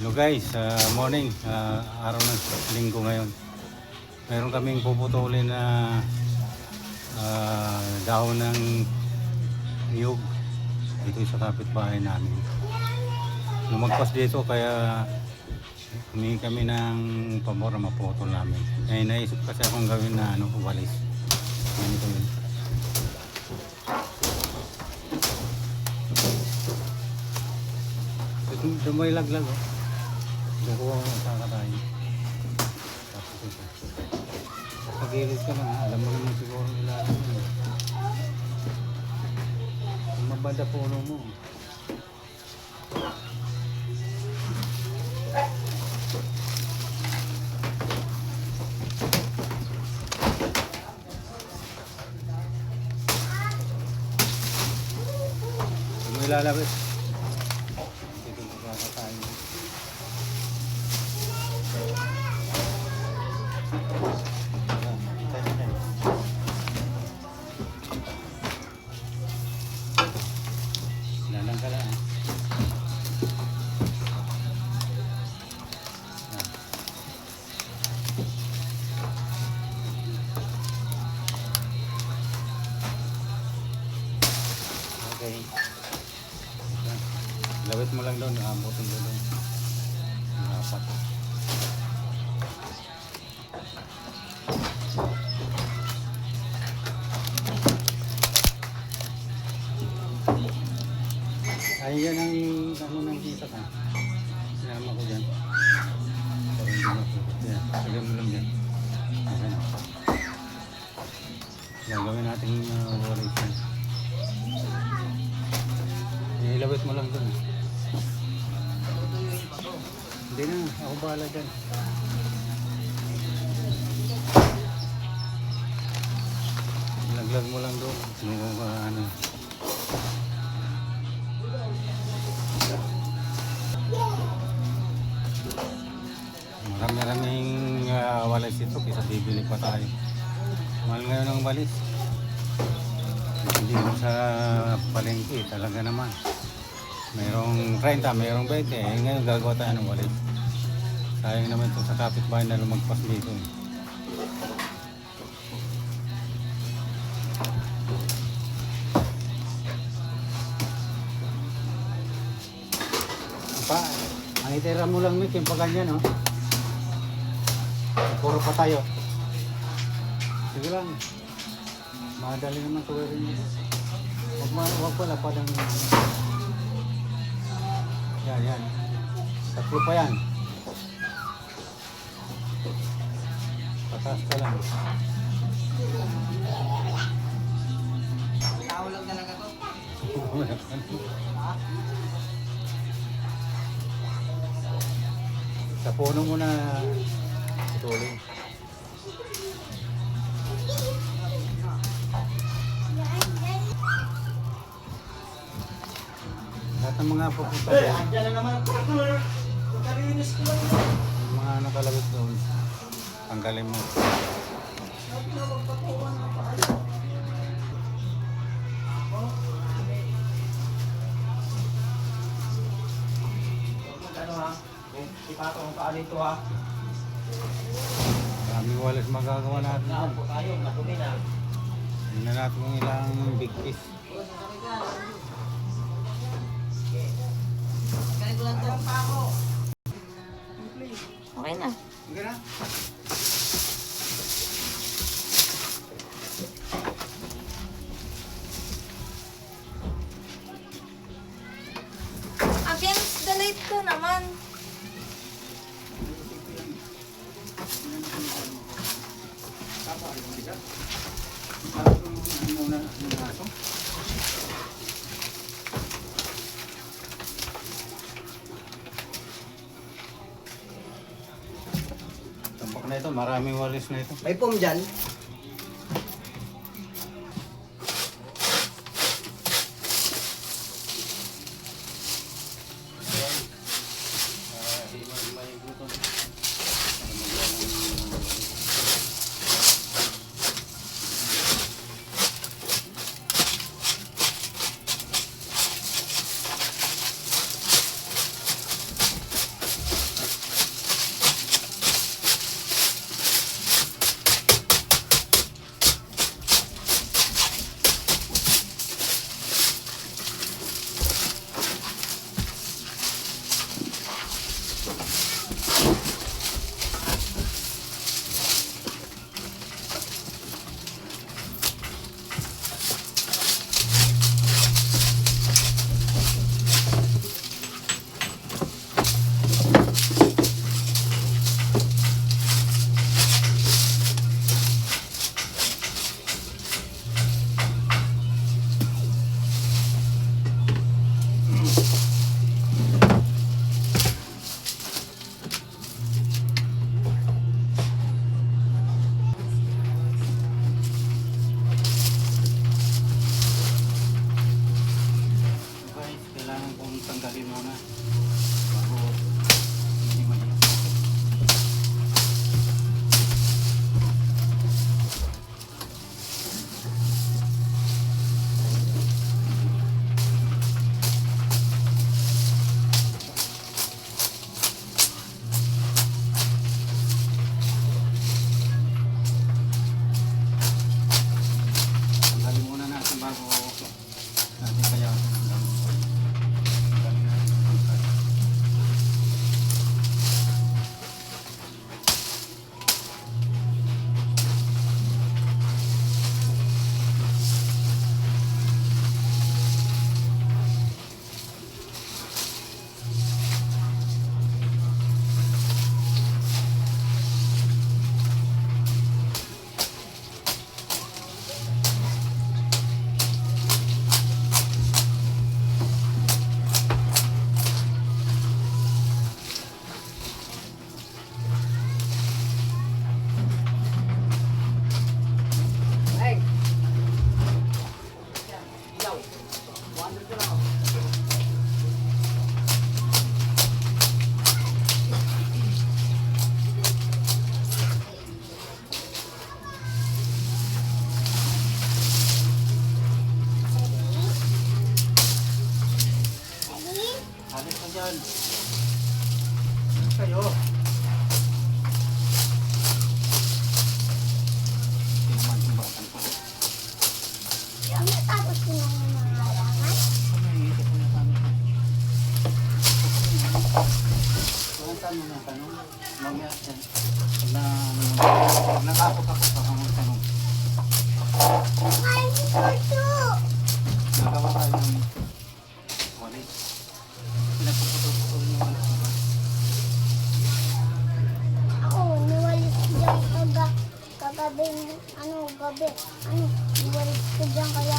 Hello guys, morning, araw ng linggo ngayon. Meron kaming puputulin na dahon ng niyog dito sa kapitbahay namin. Lumagpas dito kaya humingi kami ng pabor na maputol namin. Naisip kasi akong gawin na walis. Ganito yun. Ito may laglag oh. Nakuha ko sa katayin. Tapos ito. Pag-ilis ka lang ha. Alam mo naman siguro ilalim mo. Ang mabanda puno mo. Ito mo ilalabas. Ito mo kakatayin. Lalang ka lang. Okay. Lawit mo lang doon, abutin doon. Apat. Ay, yan ang ng kita ka. Sinama ko dyan. Para hindi mapupot. Yan, sagam mo lang dyan. Okay na. Gagawin natin walis yan. Ilawit mo lang doon. Hindi na, ako bahala dyan. Laglag mo lang doon. Ano. Marami-raming walis ito kaysa bibili pa tayo. Mahal ngayon ang walis. Hindi mo sa palengke talaga naman. Mayroong 30, mayroong 20. Ngayon gagawa tayo ng walis. Sayang naman ito sa kapitbahay na lumagpas dito. Pa, ang itira mo lang Mick, yung paganyan, oh. Puro pa tayo. Sige lang. Madali naman tuwirin nyo. Huwag pala padang... Yan. Tatlo pa yan. Pataas ka lang. Tao lang talaga to. Sa puno mo na putulin. Lahat ng mga pupunta doon. Andiyan na naman. Pagkalinis ko lang. Yung mga nakalabit doon. Tanggalin mo. Ano ha? Ipatong pa dito ha. Maraming walis magagawa natin. Naapo tayo. Natumi na. Tingnan natin kung ilang big piece. Ganito lang to. Okay na. Okay na? Against the light ko naman. Tampak na ito, maraming walis na ito. May foam dyan. tanggalin muna bago hindi mahirap. Tanggalin muna natin bago natin kaya tanggalin natin ang card. Alis ka dyan. Alis kayo. Tingnan yung batang ko. Yung natapos ko ng mga halangan. Iisip ko na tanong ko. Walang tanong na tanong. Mamaya yan. Pag natapos ako pa kung tanong. Ay, ito! Nagawa tayo ng walis. Pinagpuputol-putol yung walis. Diba? Ako, niwalis ko dyan kagabi, gabi. Niwalis ko dyan kaya